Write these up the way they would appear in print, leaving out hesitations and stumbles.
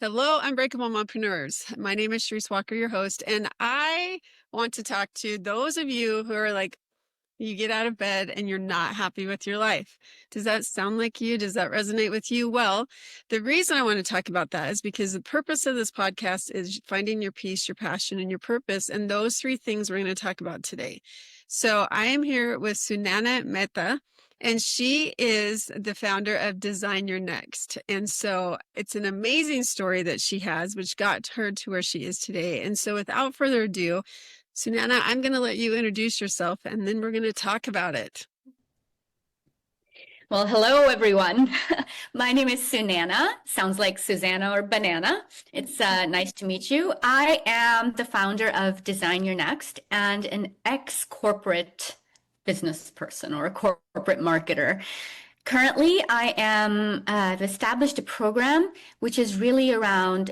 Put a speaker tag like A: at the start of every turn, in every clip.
A: Hello, Unbreakable Mompreneurs. My name is Charisse Walker, your host, and I want to talk to those of you who are like, you get out of bed and you're not happy with your life. Does that sound like you? Does that resonate with you? Well, the reason I want to talk about that is because the purpose of this podcast is finding your peace, your passion, and your purpose. And those three things we're going to talk about today. So I am here with Sunaina Mehta, and she is the founder of Design Your Next. And so it's an amazing story that she has, which got her to where she is today. And so without further ado, Sunaina, I'm going to let you introduce yourself and then we're going to talk about it.
B: Well, hello, everyone. My name is Sunaina. Sounds like Susanna or banana. It's nice to meet you. I am the founder of Design Your Next and an ex-corporate business person or a corporate marketer. Currently, I've established a program which is really around.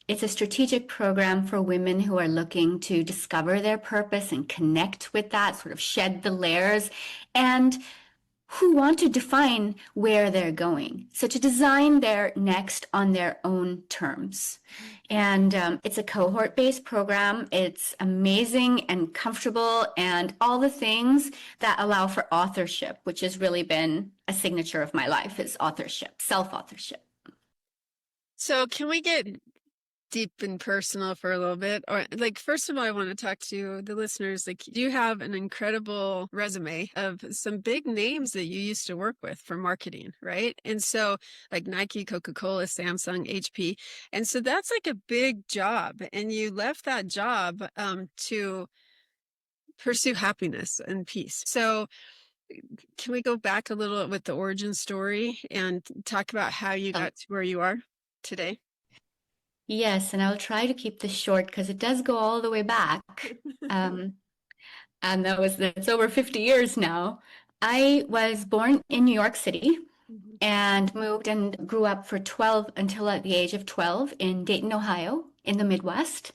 B: It's a strategic program for women who are looking to discover their purpose and connect with that, sort of shed the layers, and who want to define where they're going. So to design their next on their own terms. And it's a cohort-based program. It's amazing and comfortable and all the things that allow for authorship, which has really been a signature of my life, is authorship, self-authorship.
A: So can we get deep and personal for a little bit? Or like, first of all, I want to talk to the listeners. Like, you have an incredible resume of some big names that you used to work with for marketing, right? And so like Nike, Coca-Cola, Samsung, HP. And so that's like a big job. And you left that job to pursue happiness and peace. So can we go back a little with the origin story and talk about how you got to where you are today?
B: Yes, and I'll try to keep this short because it does go all the way back. And that's over 50 years now. I was born in New York City and moved and grew up for 12 until at the age of 12 in Dayton, Ohio, in the Midwest.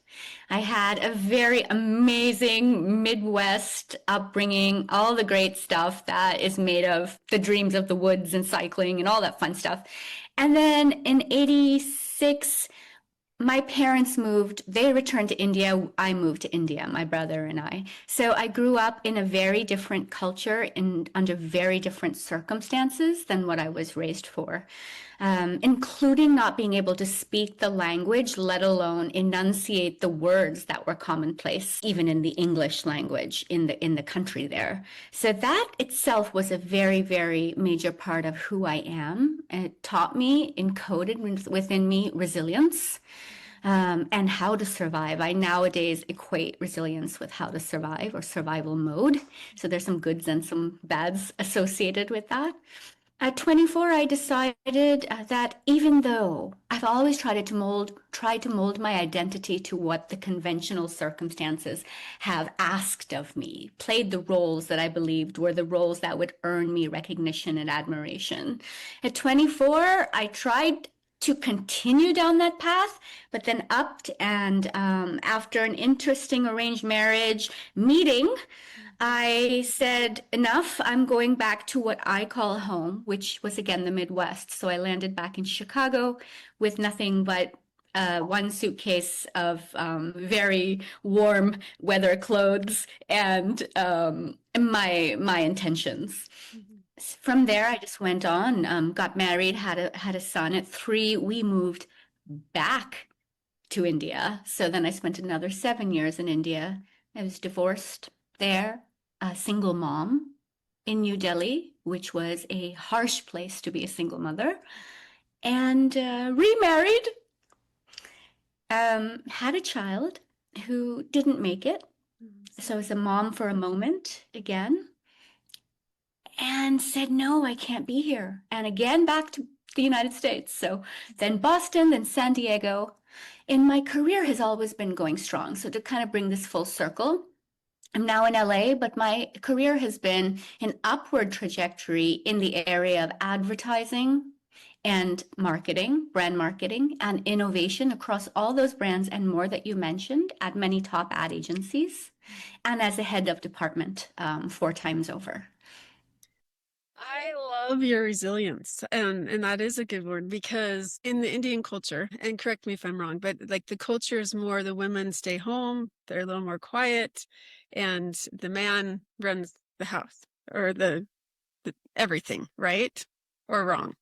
B: I had a very amazing Midwest upbringing, all the great stuff that is made of the dreams of the woods and cycling and all that fun stuff. And then in 86, my parents moved, they returned to India. I moved to India, my brother and I. So I grew up in a very different culture and under very different circumstances than what I was raised for, including not being able to speak the language, let alone enunciate the words that were commonplace, even in the English language in the country there. So that itself was a very, very major part of who I am. It taught me, encoded within me, resilience. And how to survive. I nowadays equate resilience with how to survive or survival mode. So there's some goods and some bads associated with that. At 24, I decided that even though I've always tried to mold my identity to what the conventional circumstances have asked of me, played the roles that I believed were the roles that would earn me recognition and admiration. At 24, I tried to continue down that path, but then upped and after an interesting arranged marriage meeting, I said, enough, I'm going back to what I call home, which was again the Midwest. So I landed back in Chicago with nothing but one suitcase of very warm weather clothes and my intentions. From there, I just went on, got married, had a son. At 3, we moved back to India. So then I spent another 7 years in India. I was divorced there, a single mom in New Delhi, which was a harsh place to be a single mother, and remarried, had a child who didn't make it. So I was a mom for a moment again. And said, no, I can't be here. And again, back to the United States. So then Boston, then San Diego. And my career has always been going strong. So to kind of bring this full circle, I'm now in LA, but my career has been an upward trajectory in the area of advertising and marketing, brand marketing, and innovation across all those brands and more that you mentioned at many top ad agencies, and as a head of department 4 times over.
A: I love your resilience. And that is a good word, because in the Indian culture, and correct me if I'm wrong, but like the culture is more the women stay home, they're a little more quiet, and the man runs the house or the everything, right? Or wrong?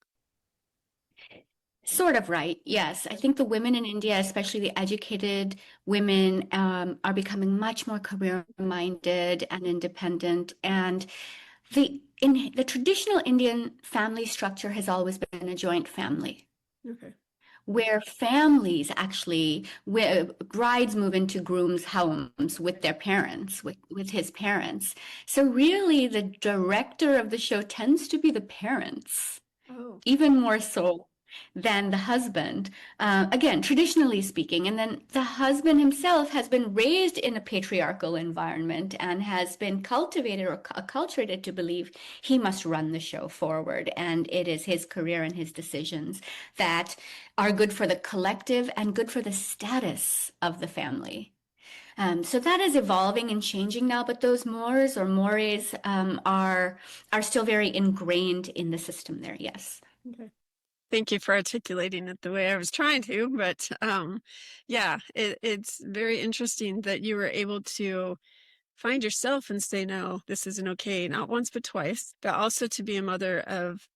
B: Sort of right, yes. I think the women in India, especially the educated women, are becoming much more career-minded and independent. And in the traditional Indian family structure has always been a joint family,
A: Okay.
B: where families actually, where brides move into grooms' homes with their parents, with his parents. So really, the director of the show tends to be the parents,
A: Oh.
B: even more so than the husband. Again, traditionally speaking, and then the husband himself has been raised in a patriarchal environment and has been cultivated or acculturated to believe he must run the show forward, and it is his career and his decisions that are good for the collective and good for the status of the family. So that is evolving and changing now, but those mores or mores are still very ingrained in the system there. Yes.
A: Okay. Thank you for articulating it the way I was trying to, but yeah, it's very interesting that you were able to find yourself and say, no, this isn't okay, not once, but twice, but also to be a mother of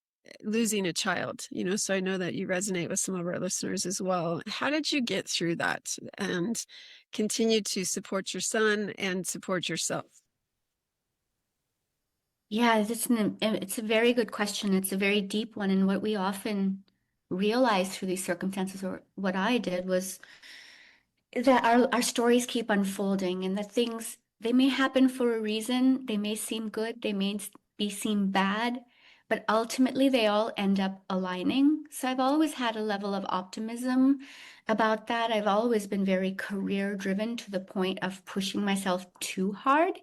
A: losing a child, so I know that you resonate with some of our listeners as well. How did you get through that and continue to support your son and support yourself?
B: Yeah, it's a very good question. It's a very deep one. And what we often realize through these circumstances, or what I did, was that our stories keep unfolding and that things, they may happen for a reason. They may seem good, they may be seem bad, but ultimately they all end up aligning. So I've always had a level of optimism about that. I've always been very career driven to the point of pushing myself too hard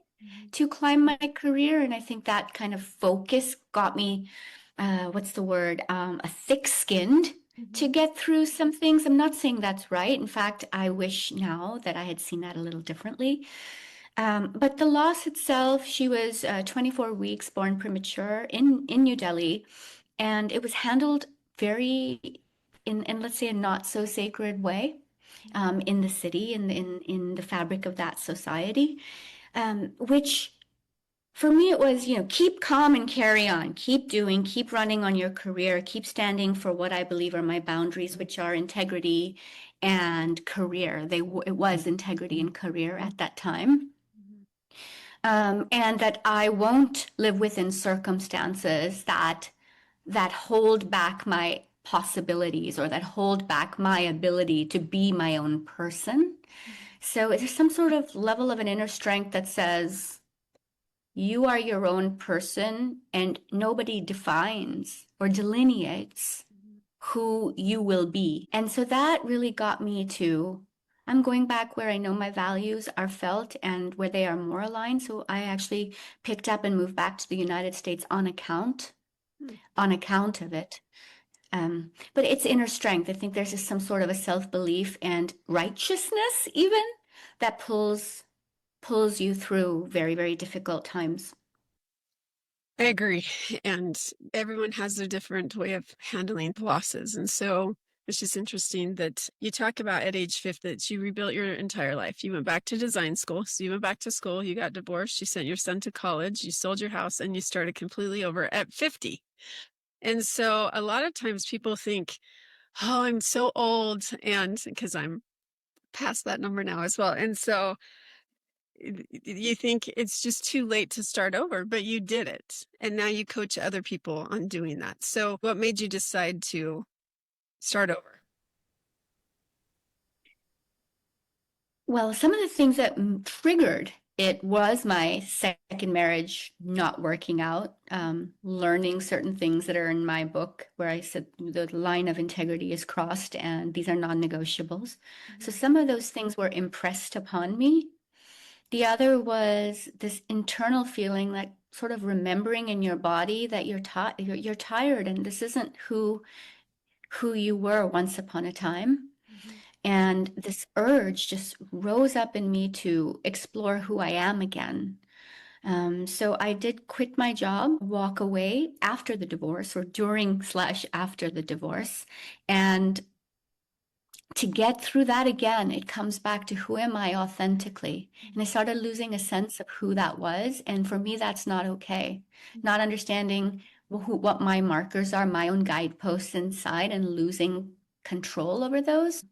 B: to climb my career. And I think that kind of focus got me, what's the word, a thick-skinned to get through some things. I'm not saying that's right. In fact, I wish now that I had seen that a little differently. But the loss itself, she was 24 weeks born premature in New Delhi, and it was handled very in let's say a not so sacred way in the city, in the fabric of that society, which for me, it was, keep calm and carry on, keep doing, keep running on your career, keep standing for what I believe are my boundaries, which are integrity and career. It was integrity and career at that time. And that I won't live within circumstances that hold back my possibilities or that hold back my ability to be my own person. So there's some sort of level of an inner strength that says, you are your own person, and nobody defines or delineates who you will be. And so that really got me to, I'm going back where I know my values are felt and where they are more aligned. So I actually picked up and moved back to the United States on account of it. But it's inner strength. I think there's just some sort of a self-belief and righteousness even that pulls you through very, very difficult times.
A: I agree. And everyone has their different way of handling losses. And so it's just interesting that you talk about at age 50 that you rebuilt your entire life. You went back to design school. So you went back to school, you got divorced, you sent your son to college, you sold your house, and you started completely over at 50. And so a lot of times people think, oh, I'm so old. And because I'm past that number now as well. And so you think it's just too late to start over, but you did it. And now you coach other people on doing that. So what made you decide to start over?
B: Well, some of the things that triggered it was my second marriage not working out, learning certain things that are in my book where I said the line of integrity is crossed and these are non-negotiables. So some of those things were impressed upon me. The other was this internal feeling, like sort of remembering in your body that you're tired and this isn't who you were once upon a time. And this urge just rose up in me to explore who I am again. So I did quit my job, walk away after the divorce or during/after the divorce. And to get through that again, it comes back to who am I authentically? And I started losing a sense of who that was. And for me, that's not okay. Not understanding what my markers are, my own guideposts inside, and losing control over those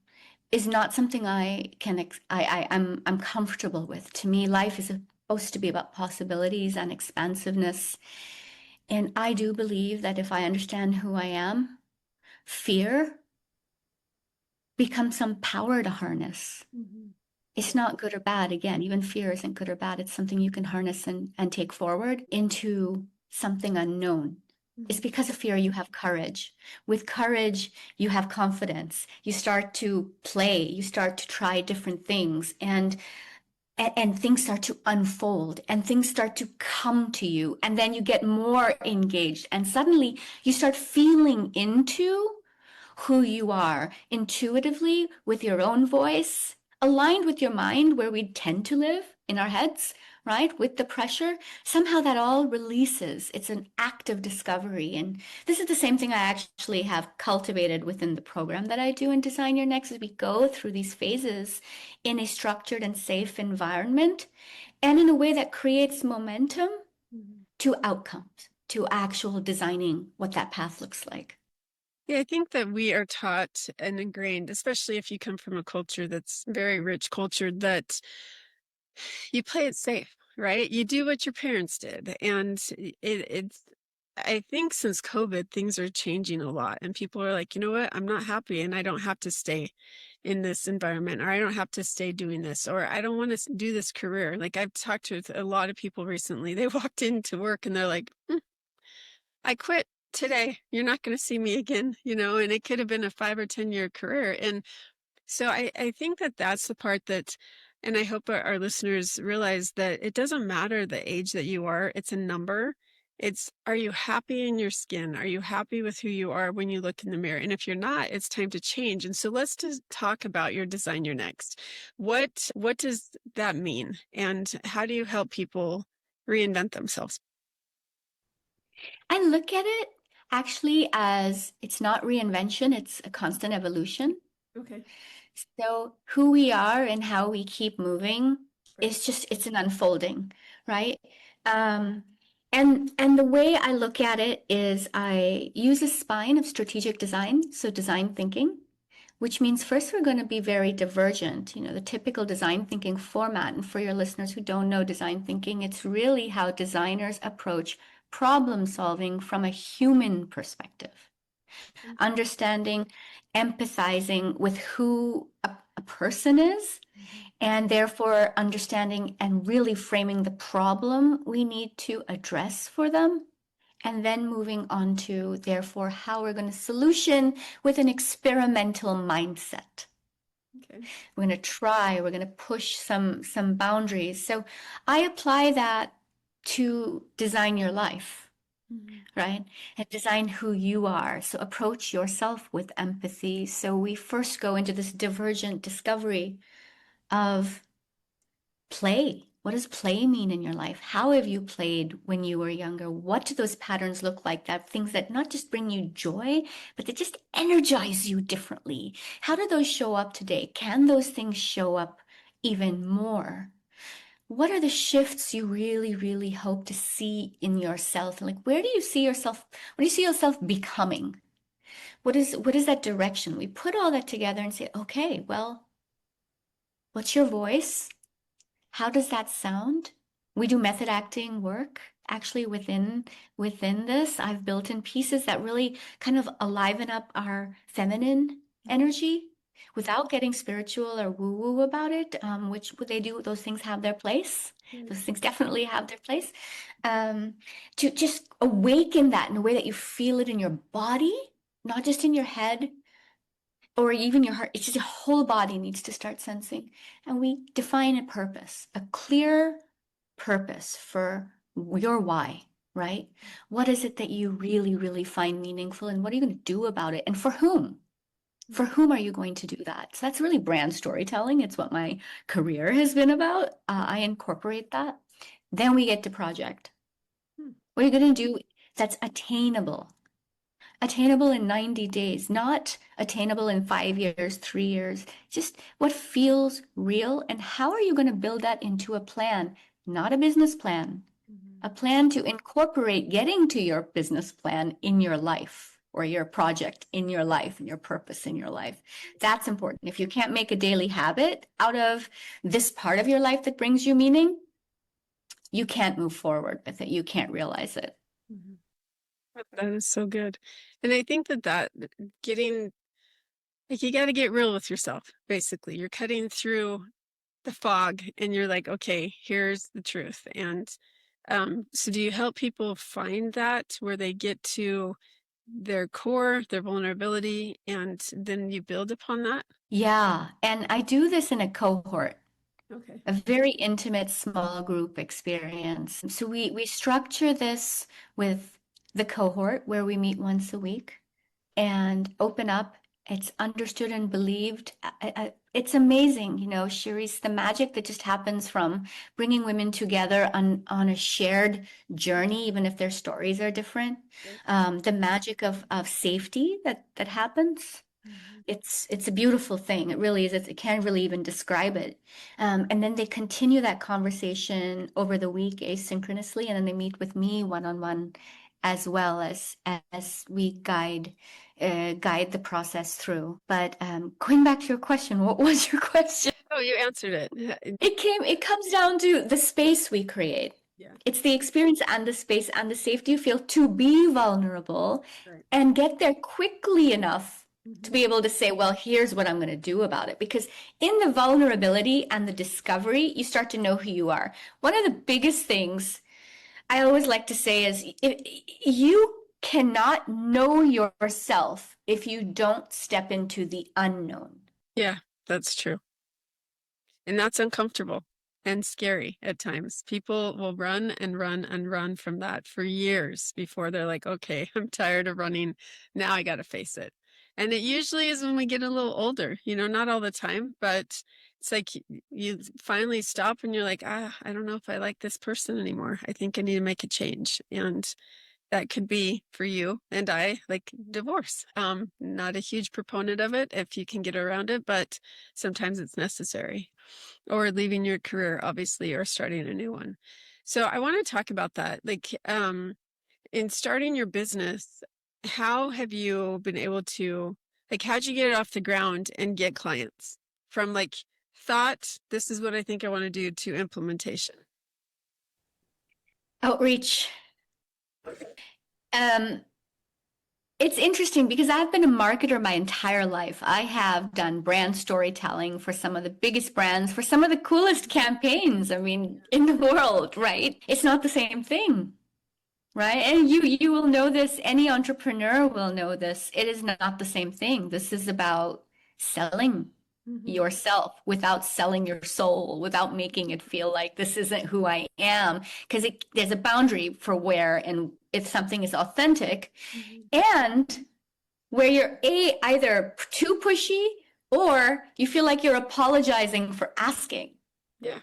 B: is not something I'm comfortable with. To me, life is supposed to be about possibilities and expansiveness. And I do believe that if I understand who I am, fear becomes some power to harness. It's not good or bad. Again, even fear isn't good or bad. It's something you can harness and take forward into something unknown. It's because of fear you have courage. With courage, you have confidence. You start to play, you start to try different things, and things start to unfold and things start to come to you. And then you get more engaged, and suddenly you start feeling into who you are intuitively with your own voice, aligned with your mind, where we tend to live in our heads, right? With the pressure, somehow that all releases. It's an act of discovery. And this is the same thing I actually have cultivated within the program that I do in Design Your Next, as we go through these phases in a structured and safe environment and in a way that creates momentum to outcomes, to actual designing what that path looks like.
A: Yeah, I think that we are taught and ingrained, especially if you come from a culture that's very rich culture, that you play it safe, right? You do what your parents did. And it's, I think since COVID, things are changing a lot. And people are like, you know what? I'm not happy and I don't have to stay in this environment, or I don't have to stay doing this, or I don't want to do this career. Like I've talked to a lot of people recently. They walked into work and they're like, I quit today. You're not going to see me again, and it could have been a 5 or 10 year career. And so I think that that's the part that, and I hope our listeners realize that it doesn't matter the age that you are, it's a number. It's, are you happy in your skin? Are you happy with who you are when you look in the mirror? And if you're not, it's time to change. And so let's just talk about your Design Your Next. What does that mean? And how do you help people reinvent themselves?
B: I look at it actually as it's not reinvention, it's a constant evolution.
A: Okay.
B: So who we are and how we keep moving
A: Right.
B: it's an unfolding, right? Um, and the way I look at it is I use a spine of strategic design, so design thinking, which means first we're going to be very divergent, the typical design thinking format. And for your listeners who don't know design thinking, it's really how designers approach problem solving from a human perspective, understanding, empathizing with who a person is, and therefore understanding and really framing the problem we need to address for them. And then moving on to, therefore, how we're going to solution with an experimental mindset.
A: Okay.
B: We're going to try, we're going to push some boundaries. So I apply that to design your life, right? And design who you are. So approach yourself with empathy. So we first go into this divergent discovery of play. What does play mean in your life? How have you played when you were younger? What do those patterns look like? That things that not just bring you joy, but that just energize you differently. How do those show up today? Can those things show up even more? What are the shifts you really, really hope to see in yourself? And like, where do you see yourself? What do you see yourself becoming? What is that direction? We put all that together and say, okay, well, what's your voice? How does that sound? We do method acting work actually within this. I've built in pieces that really kind of aliven up our feminine energy without getting spiritual or woo-woo about it, which they do. Those things have their place. Those things definitely have their place. To just awaken that in a way that you feel it in your body, not just in your head, or even your heart. It's just your whole body needs to start sensing. And we define a purpose, a clear purpose for your why, right? What is it that you really, really find meaningful, and what are you going to do about it? And for whom? For whom are you going to do that? So that's really brand storytelling. It's what my career has been about. I incorporate that. Then we get to project.
A: Hmm.
B: What are you going to do that's attainable? Attainable in 90 days, not attainable in 5 years, 3 years. Just what feels real, and how are you going to build that into a plan, not a business plan,
A: Mhm.
B: a plan to incorporate getting to your business plan in your life or your project in your life and your purpose in your life. That's important. If you can't make a daily habit out of this part of your life that brings you meaning, you can't move forward with it. You can't realize it.
A: Mhm. That is so good. And I think that getting, like, you got to get real with yourself, basically. You're cutting through the fog and you're like, okay, here's the truth. And so do you help people find that where they get to their core, their vulnerability, and then you build upon that?
B: Yeah. And I do this in a cohort,
A: Okay.
B: a very intimate small group experience. So we structure this with the cohort where we meet once a week and open up. It's understood and believed. It's amazing, Charisse, the magic that just happens from bringing women together on a shared journey, even if their stories are different.
A: Yep.
B: The magic of safety that happens.
A: Mhm.
B: It's a beautiful thing. It really is. It can't really even describe it. And then they continue that conversation over the week asynchronously, and then they meet with me one on one, as well as we guide the process through. But going back to your question, what was your question?
A: Oh, you answered it. Yeah.
B: It comes down to the space we create.
A: Yeah.
B: It's the experience and the space and the safety you feel to be vulnerable
A: Right.
B: and get there quickly enough to
A: Mhm.
B: be able to say, well, here's what I'm going to do about it. Because in the vulnerability and the discovery, you start to know who you are. One of the biggest things I always like to say is you cannot know yourself if you don't step into the unknown.
A: Yeah, that's true. And that's uncomfortable and scary at times. People will run and run and run from that for years before they're like, okay, I'm tired of running. Now I got to face it. And it usually is when we get a little older, not all the time, but it's like you finally stop and you're like, I don't know if I like this person anymore. I think I need to make a change. And that could be for you and I, like divorce. Not a huge proponent of it if you can get around it, but sometimes it's necessary. Or leaving your career, obviously, or starting a new one. So I want to talk about that. Like, in starting your business, how have you been able to, like, how'd you get it off the ground and get clients from like thought, this is what I think I want to do, to implementation?
B: Outreach. Um, It's interesting because I've been a marketer my entire life. I have done brand storytelling for some of the biggest brands, for some of the coolest campaigns, I mean, in the world, right? It's not the same thing, right? And you will know this, any entrepreneur will know this. It is not the same thing. This is about selling
A: Mhm.
B: yourself without selling your soul, without making it feel like this isn't who I am, because there's a boundary for where and if something is authentic
A: Mhm.
B: and where you're either too pushy or you feel like you're apologizing for asking.
A: Yeah.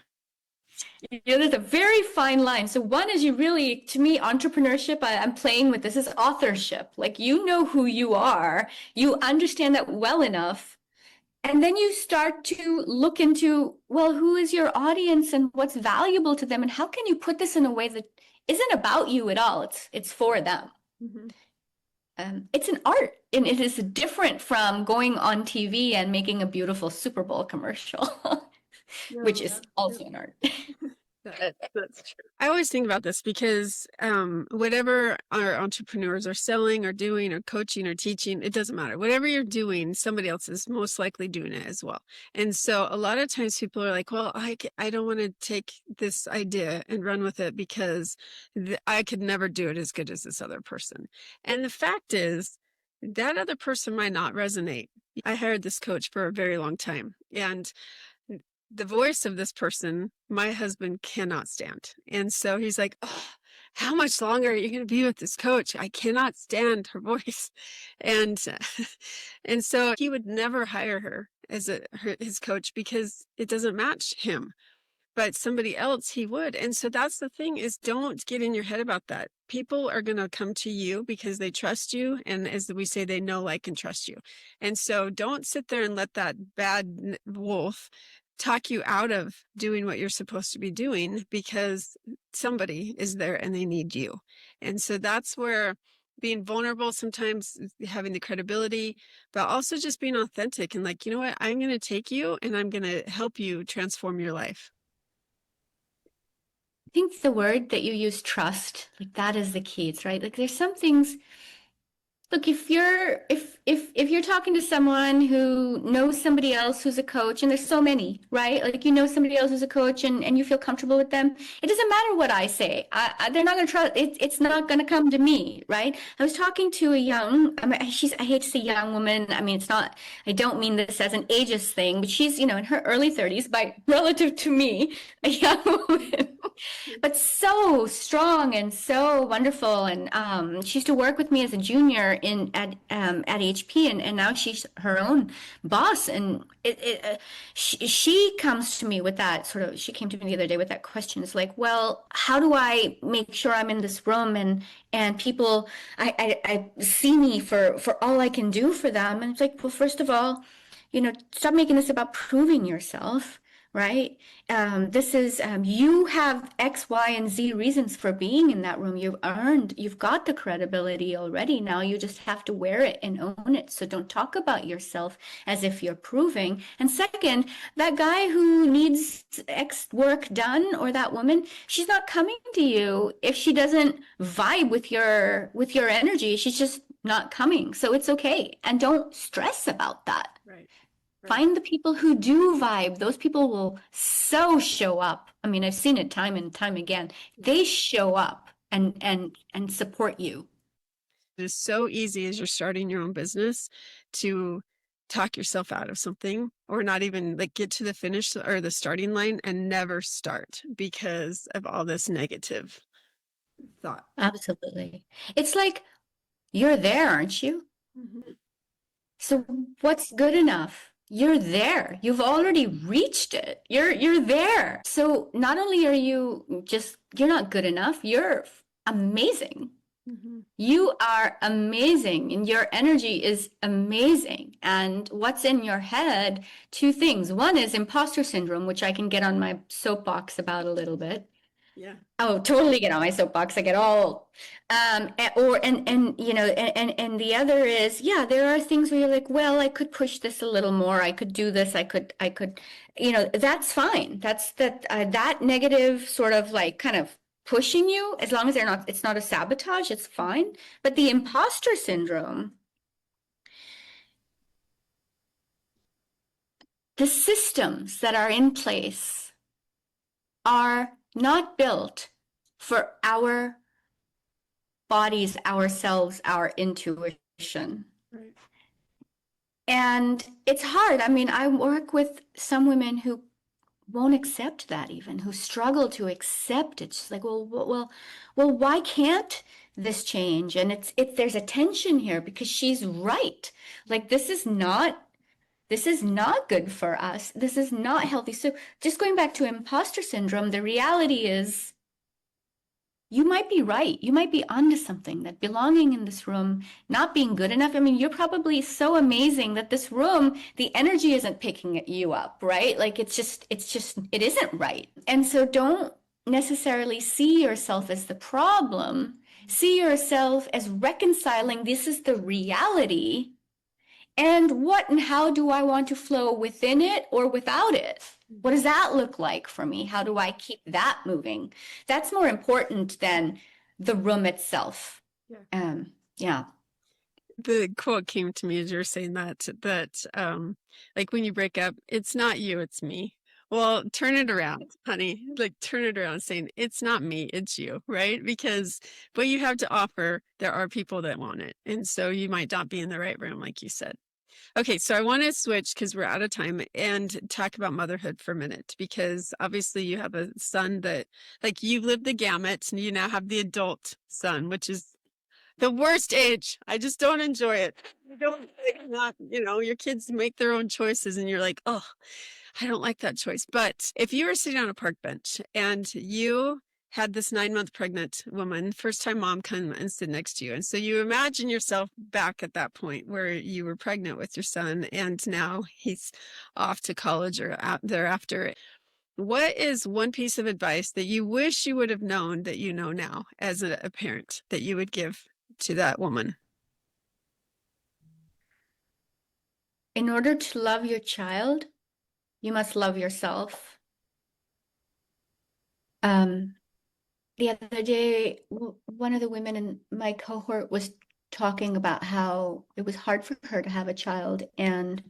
B: There's a very fine line. So one is you really, to me, entrepreneurship, I'm playing with this is authorship. Like you know who you are, you understand that well enough, and then you start to look into, well, who is your audience and what's valuable to them, and how can you put this in a way that isn't about you at all? It's for them.
A: Mhm.
B: It's an art, and it is different from going on TV and making a beautiful Super Bowl commercial, which
A: No,
B: is
A: yeah.
B: also an art.
A: That's true. I always think about this because whatever our entrepreneurs are selling or doing or coaching or teaching, it doesn't matter. Whatever you're doing, somebody else is most likely doing it as well. And so a lot of times people are like, well, I don't want to take this idea and run with it because I could never do it as good as this other person. And the fact is, that other person might not resonate. I hired this coach for a very long time, and the voice of this person, my husband cannot stand. And so he's like, oh, how much longer are you going to be with this coach? I cannot stand her voice. And, and so he would never hire her as his coach because it doesn't match him. but somebody else, he would. And so that's the thing, is don't get in your head about that. People are going to come to you because they trust you. And as we say, they know, like, and trust you. And so don't sit there and let that bad wolf talk you out of doing what you're supposed to be doing, because somebody is there and they need you. And so that's where being vulnerable, sometimes having the credibility, but also just being authentic and like, you know what, I'm going to take you and I'm going to help you transform your life.
B: I think the word that you use, trust, like that is the key. It's right. Like there's some things. Look, if you're talking to someone who knows somebody else who's a coach, and there's so many, right? Like you know somebody else who's a coach, and you feel comfortable with them. It doesn't matter what I say. They're not going to trust. It's not going to come to me, right? I was talking to a young. I mean, I hate to say young woman. I mean, it's not. I don't mean this as an ageist thing, but she's in her early 30s, by relative to me, a young woman. But so strong and so wonderful. And she used to work with me as a junior at HP, and now she's her own boss. And she comes to me with that sort of. She came to me the other day with that question. It's like, well, how do I make sure I'm in this room and people I see me for all I can do for them? And it's like, well, first of all, stop making this about proving yourself. Right? This is, you have X, Y, and Z reasons for being in that room. You've got the credibility already. Now you just have to wear it and own it. So don't talk about yourself as if you're proving. And second, that guy who needs X work done, or that woman, she's not coming to you if she doesn't vibe with your energy. She's just not coming. So it's okay. And don't stress about that.
A: Right.
B: Find the people who do vibe. Those people will so show up. I mean, I've seen it time and time again. They show up and support you.
A: It is so easy as you're starting your own business to talk yourself out of something, or not even like get to the finish or the starting line and never start because of all this negative thought.
B: Absolutely. It's like, you're there, aren't you?
A: Mm-hmm.
B: So what's good enough? You're there. You've already reached it. You're there. So not only are you're not good enough, you're amazing. Mm-hmm. You are amazing, and your energy is amazing. And what's in your head, two things. One is imposter syndrome, which I can get on my soapbox about a little bit.
A: Yeah.
B: Oh, totally get on my soapbox. I get all, and the other is, yeah, there are things where you're like, well, I could push this a little more. I could do this. I could, that's fine. That's that negative sort of like kind of pushing you, as long as it's not a sabotage, it's fine. But the imposter syndrome, the systems that are in place are not built for our bodies, ourselves, our intuition. Right. And it's hard. I mean, I work with some women who won't accept that, even who struggle to accept it. It's like, well, why can't this change? And there's a tension here because she's right. Like, this is not good for us. This is not healthy. So just going back to imposter syndrome, the reality is you might be right. You might be onto something, that belonging in this room, not being good enough. I mean, you're probably so amazing that this room, the energy isn't picking you up, right? Like it isn't right. And so don't necessarily see yourself as the problem. See yourself as reconciling, this is the reality. And what and how do I want to flow within it or without it? What does that look like for me? How do I keep that moving? That's more important than the room itself. Yeah.
A: The quote came to me as you were saying that like when you break up, it's not you, it's me. Well, turn it around, honey. Like turn it around, saying it's not me, it's you, right? Because what you have to offer, there are people that want it. And so you might not be in the right room, like you said. Okay, so I want to switch because we're out of time and talk about motherhood for a minute, because obviously you have a son that, like, you lived the gamut and you now have the adult son, which is the worst age. I just don't enjoy it. You don't, not, your kids make their own choices and you're like, oh, I don't like that choice. But if you were sitting on a park bench and you had this 9-month pregnant woman, first time mom, come and sit next to you. And so you imagine yourself back at that point where you were pregnant with your son and now he's off to college or out thereafter. What is one piece of advice that you wish you would have known that you know now as a parent that you would give to that woman?
B: In order to love your child, you must love yourself. The other day, one of the women in my cohort was talking about how it was hard for her to have a child. And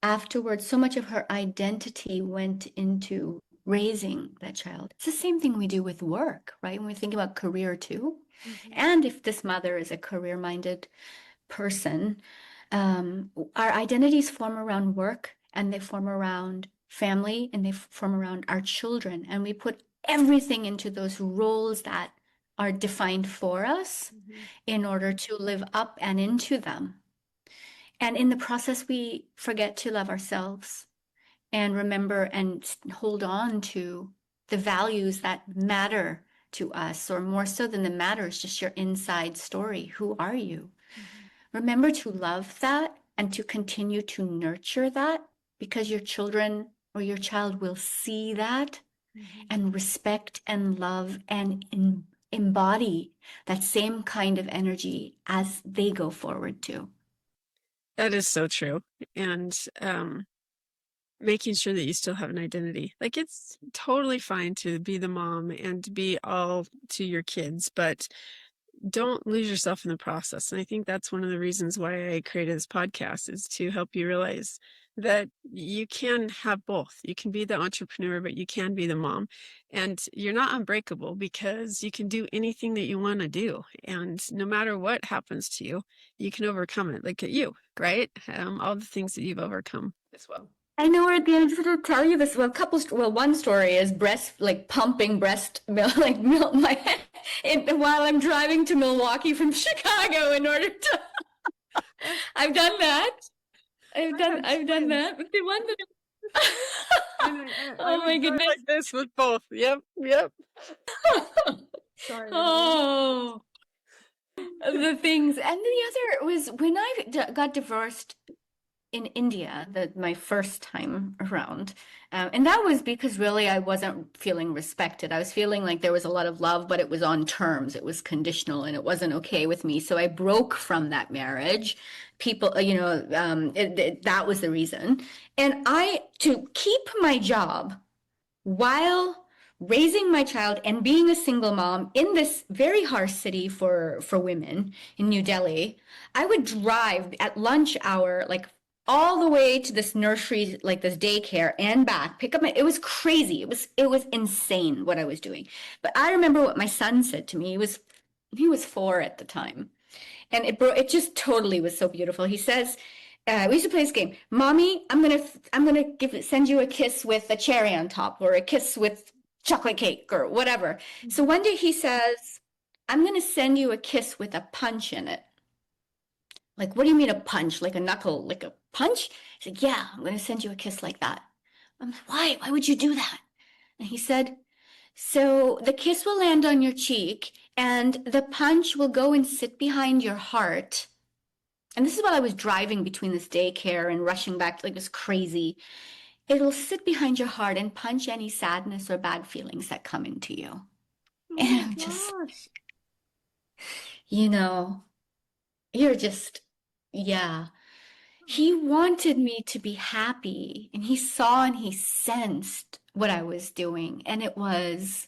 B: afterwards, so much of her identity went into raising that child. It's the same thing we do with work, right? When we think about career too. And if this mother is a career-minded person, our identities form around work and they form around family and they form around our children. And we put everything into those roles that are defined for us in order to live up and into them. And in the process, we forget to love ourselves and remember and hold on to the values that matter to us, or more so than the matter is just your inside story. Who are you? Remember to love that and to continue to nurture that, because your children or your child will see that and respect and love and embody that same kind of energy as they go forward too.
A: That is so true. And making sure that you still have an identity. Like, it's totally fine to be the mom and to be all to your kids, but don't lose yourself in the process. And I think that's one of the reasons why I created this podcast, is to help you realize that you can have both. You can be the entrepreneur, but you can be the mom. And you're not unbreakable because you can do anything that you want to do. And no matter what happens to you, you can overcome it. Like at you, right? All the things that you've overcome as well.
B: I know we're at the end. To tell you this. One story is pumping breast milk, like milk while I'm driving to Milwaukee from Chicago in order to. I've done that. I've done that. But the one that.
A: Oh my goodness! Like this with both. Yep. Sorry.
B: Oh, the things, and the other was when I got divorced in India, my first time around. And that was because really I wasn't feeling respected. I was feeling like there was a lot of love, but it was on terms. It was conditional and it wasn't okay with me. So I broke from that marriage. People, that was the reason. And to keep my job while raising my child and being a single mom in this very harsh city for women in New Delhi, I would drive at lunch hour, like all the way to this nursery, like this daycare and back, pick up it was crazy. It was insane what I was doing. But I remember what my son said to me. He was 4 at the time. And it just totally was so beautiful. He says, we used to play this game. Mommy, I'm gonna send you a kiss with a cherry on top, or a kiss with chocolate cake, or whatever. So one day he says, I'm gonna send you a kiss with a punch in it. Like, what do you mean a punch? Like a knuckle, like a punch? He's like, yeah, I'm gonna send you a kiss like that. I'm like, why? Why would you do that? And he said, so the kiss will land on your cheek and the punch will go and sit behind your heart. And this is while I was driving between this daycare and rushing back, like it was crazy. It'll sit behind your heart and punch any sadness or bad feelings that come into you.
A: Oh
B: and I'm just, you're just, yeah. He wanted me to be happy, and he saw and he sensed what I was doing. And it was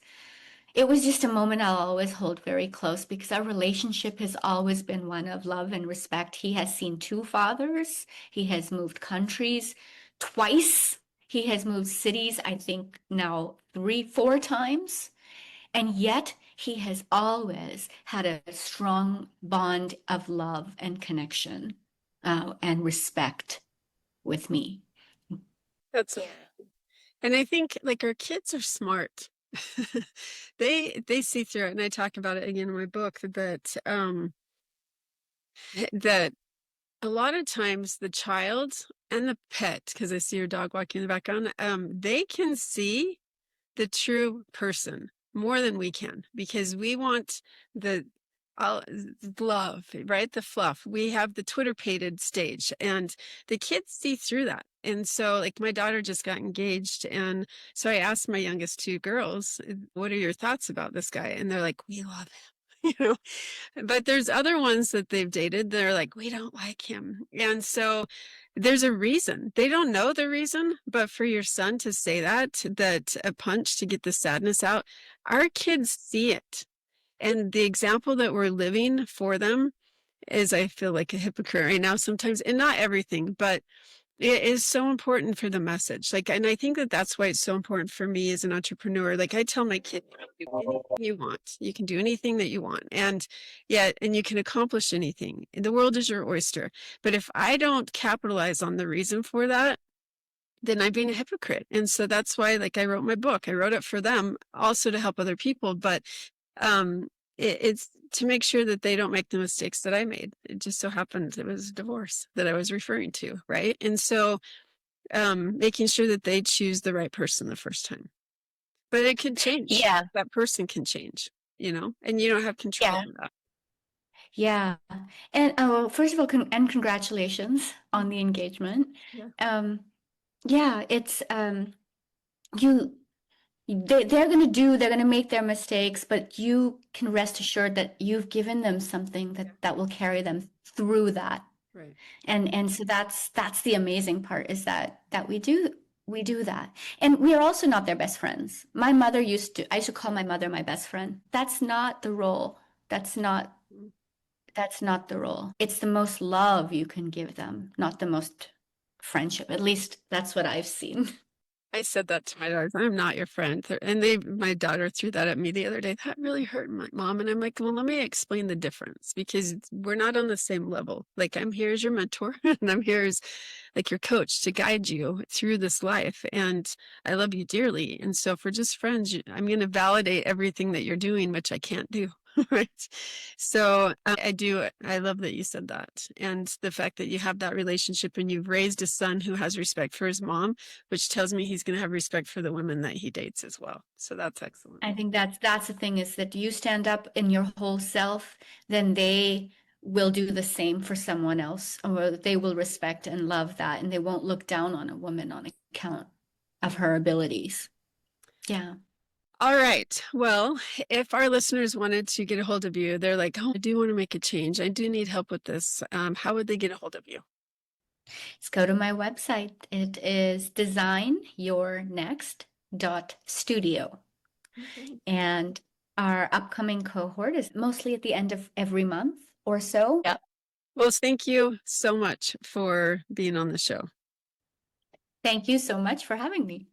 B: just a moment I'll always hold very close, because our relationship has always been one of love and respect. He has seen 2 fathers. He has moved countries twice. He has moved cities, I think now 3, 4 times. And yet he has always had a strong bond of love and connection and respect with me.
A: That's and I think like our kids are smart. They see through it, and I talk about it again in my book that that a lot of times the child and the pet, because I see your dog walking in the background, they can see the true person more than we can, because we want the love, right? The fluff. We have the Twitter pated stage, and the kids see through that. And so, like, my daughter just got engaged, and so I asked my youngest two girls, "What are your thoughts about this guy?" And they're like, "We love him." you know but there's other ones that they've dated, they're like, "We don't like him." And so there's a reason. They don't know the reason, but for your son to say that a punch to get the sadness out, our kids see it. And the example that we're living for them is, I feel like a hypocrite right now sometimes, and not everything, but it is so important for the message. Like, and I think that that's why it's so important for me as an entrepreneur. Like, I tell my kid, you can do anything you want. You can do anything that you want. And and you can accomplish anything. The world is your oyster. But if I don't capitalize on the reason for that, then I'm being a hypocrite. And so that's why, like, I wrote my book. I wrote it for them, also to help other people. But um, it's to make sure that they don't make the mistakes that I made. It just so happened it was divorce that I was referring to, right? And so making sure that they choose the right person the first time. But it can change.
B: Yeah,
A: That person can change, and you don't have control
B: yeah,
A: over that.
B: yeah. And well, first of all, congratulations on the engagement.
A: Yeah.
B: Um, yeah, it's you they're gonna make their mistakes, but you can rest assured that you've given them something
A: Yeah.
B: that will carry them through that.
A: Right.
B: And so that's the amazing part, is that we do that. And we are also not their best friends. I used to call my mother my best friend. That's not the role.
A: Mm.
B: That's not the role. It's the most love you can give them, not the most friendship. At least that's what I've seen.
A: I said that to my daughters. I'm not your friend. And my daughter threw that at me the other day. That really hurt my mom. And I'm like, well, let me explain the difference, because we're not on the same level. Like, I'm here as your mentor and I'm here as like your coach to guide you through this life. And I love you dearly. And so if we're just friends, I'm going to validate everything that you're doing, which I can't do. Right. So I love that you said that. And the fact that you have that relationship and you've raised a son who has respect for his mom, which tells me he's going to have respect for the women that he dates as well. So that's excellent.
B: I think that's the thing, is that you stand up in your whole self, then they will do the same for someone else, or they will respect and love that, and they won't look down on a woman on account of her abilities. Yeah.
A: All right. Well, if our listeners wanted to get a hold of you, they're like, "Oh, I do want to make a change. I do need help with this." How would they get a hold of you?
B: Let's go to my website. It is designyournext.studio.
A: Okay.
B: And our upcoming cohort is mostly at the end of every month or so.
A: Yep. Well, thank you so much for being on the show.
B: Thank you so much for having me.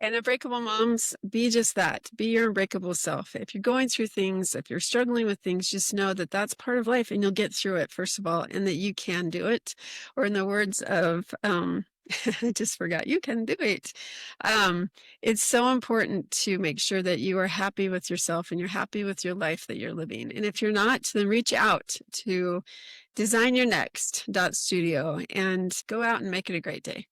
A: And Unbreakable Moms, be just that. Be your unbreakable self. If you're going through things, if you're struggling with things, just know that that's part of life and you'll get through it, first of all, and that you can do it. Or in the words of, I just forgot, you can do it. It's so important to make sure that you are happy with yourself and you're happy with your life that you're living. And if you're not, then reach out to designyournext.studio and go out and make it a great day.